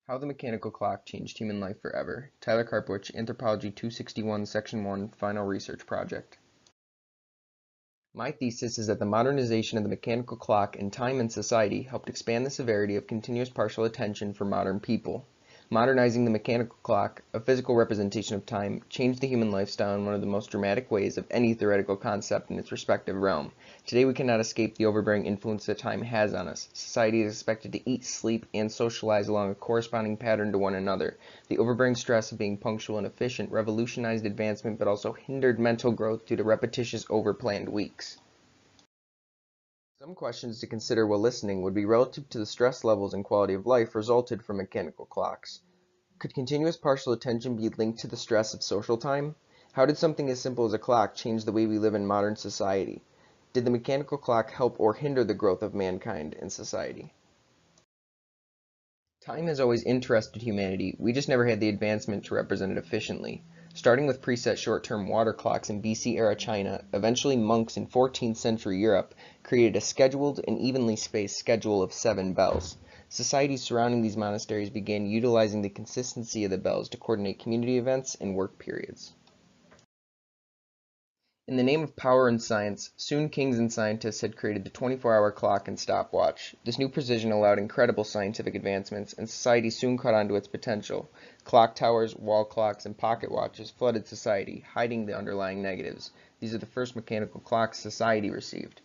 How the Mechanical Clock Changed Human Life Forever. Tyler Karpowich, Anthropology 261, Section 1, Final Research Project. My thesis is that the modernization of the mechanical clock in time and society helped expand the severity of continuous partial attention for modern people. Modernizing the mechanical clock, a physical representation of time, changed the human lifestyle in one of the most dramatic ways of any theoretical concept in its respective realm. Today we cannot escape the overbearing influence that time has on us. Society is expected to eat, sleep, and socialize along a corresponding pattern to one another. The overbearing stress of being punctual and efficient revolutionized advancement but also hindered mental growth due to repetitious, overplanned weeks. Some questions to consider while listening would be relative to the stress levels and quality of life resulted from mechanical clocks. Could continuous partial attention be linked to the stress of social time? How did something as simple as a clock change the way we live in modern society? Did the mechanical clock help or hinder the growth of mankind in society? Time has always interested humanity, we just never had the advancement to represent it efficiently. Starting with preset short-term water clocks in BC-era China, eventually monks in 14th century Europe created a scheduled and evenly spaced schedule of 7 bells. Societies surrounding these monasteries began utilizing the consistency of the bells to coordinate community events and work periods. In the name of power and science, soon kings and scientists had created the 24-hour clock and stopwatch. This new precision allowed incredible scientific advancements, and society soon caught on to its potential. Clock towers, wall clocks, and pocket watches flooded society, hiding the underlying negatives. These are the first mechanical clocks society received.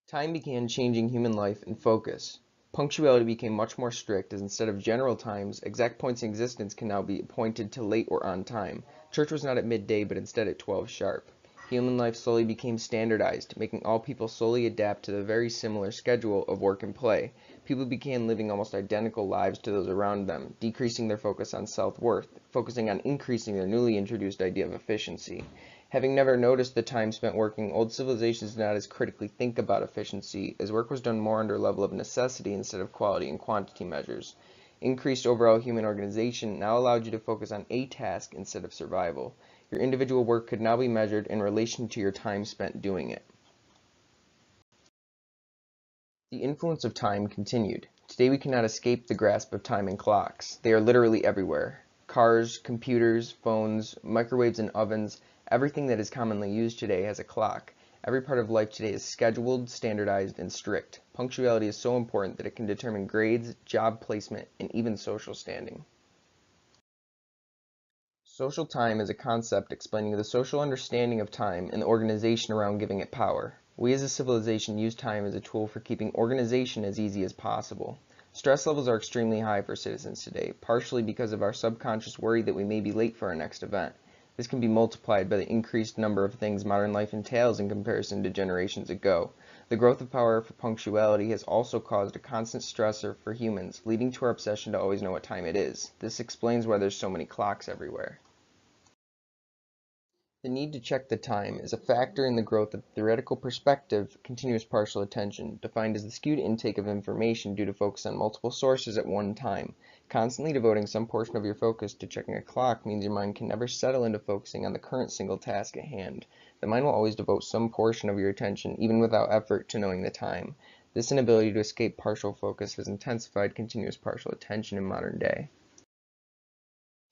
Time began changing human life and focus. Punctuality became much more strict, as instead of general times, exact points in existence can now be appointed to late or on time. Church was not at midday, but instead at 12 sharp. Human life slowly became standardized, making all people slowly adapt to the very similar schedule of work and play. People began living almost identical lives to those around them, decreasing their focus on self-worth, focusing on increasing their newly introduced idea of efficiency. Having never noticed the time spent working, old civilizations did not as critically think about efficiency, as work was done more under a level of necessity instead of quality and quantity measures. Increased overall human organization now allowed you to focus on a task instead of survival. Your individual work could now be measured in relation to your time spent doing it. The influence of time continued. Today we cannot escape the grasp of time and clocks. They are literally everywhere. Cars, computers, phones, microwaves and ovens, everything that is commonly used today has a clock. Every part of life today is scheduled, standardized, and strict. Punctuality is so important that it can determine grades, job placement, and even social standing. Social time is a concept explaining the social understanding of time and the organization around giving it power. We as a civilization use time as a tool for keeping organization as easy as possible. Stress levels are extremely high for citizens today, partially because of our subconscious worry that we may be late for our next event. This can be multiplied by the increased number of things modern life entails in comparison to generations ago. The growth of power for punctuality has also caused a constant stressor for humans, leading to our obsession to always know what time it is. This explains why there's so many clocks everywhere. The need to check the time is a factor in the growth of theoretical perspective, continuous partial attention, defined as the skewed intake of information due to focus on multiple sources at one time. Constantly devoting some portion of your focus to checking a clock means your mind can never settle into focusing on the current single task at hand. The mind will always devote some portion of your attention, even without effort, to knowing the time. This inability to escape partial focus has intensified continuous partial attention in modern day.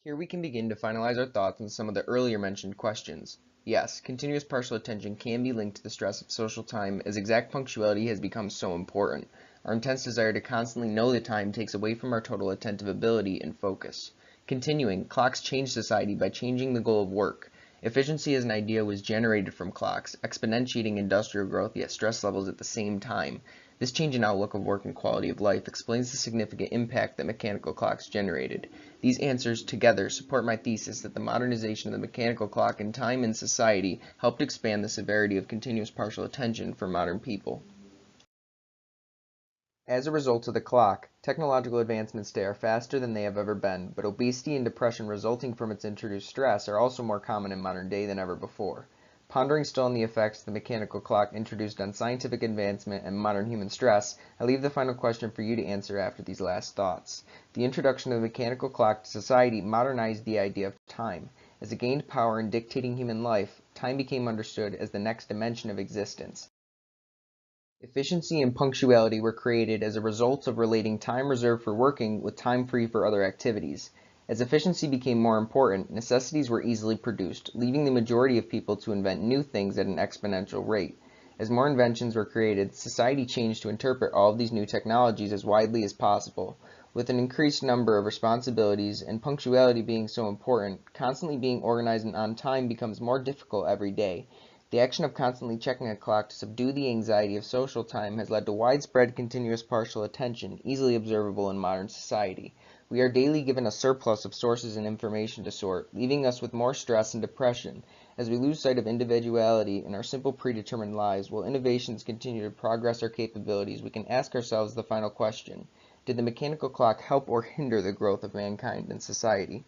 Here we can begin to finalize our thoughts on some of the earlier mentioned questions. Yes, continuous partial attention can be linked to the stress of social time, as exact punctuality has become so important. Our intense desire to constantly know the time takes away from our total attentive ability and focus. Continuing, clocks change society by changing the goal of work. Efficiency as an idea was generated from clocks, exponentiating industrial growth yet stress levels at the same time. This change in outlook of work and quality of life explains the significant impact that mechanical clocks generated. These answers together support my thesis that the modernization of the mechanical clock in time and society helped expand the severity of continuous partial attention for modern people. As a result of the clock, technological advancements today are faster than they have ever been, but obesity and depression resulting from its introduced stress are also more common in modern day than ever before. Pondering still on the effects the mechanical clock introduced on scientific advancement and modern human stress, I leave the final question for you to answer after these last thoughts. The introduction of the mechanical clock to society modernized the idea of time. As it gained power in dictating human life, time became understood as the next dimension of existence. Efficiency and punctuality were created as a result of relating time reserved for working with time free for other activities. As efficiency became more important, necessities were easily produced, leaving the majority of people to invent new things at an exponential rate. As more inventions were created, society changed to interpret all of these new technologies as widely as possible. With an increased number of responsibilities and punctuality being so important, constantly being organized and on time becomes more difficult every day. The action of constantly checking a clock to subdue the anxiety of social time has led to widespread continuous partial attention, easily observable in modern society. We are daily given a surplus of sources and information to sort, leaving us with more stress and depression. As we lose sight of individuality in our simple predetermined lives, while innovations continue to progress our capabilities, we can ask ourselves the final question: did the mechanical clock help or hinder the growth of mankind and society?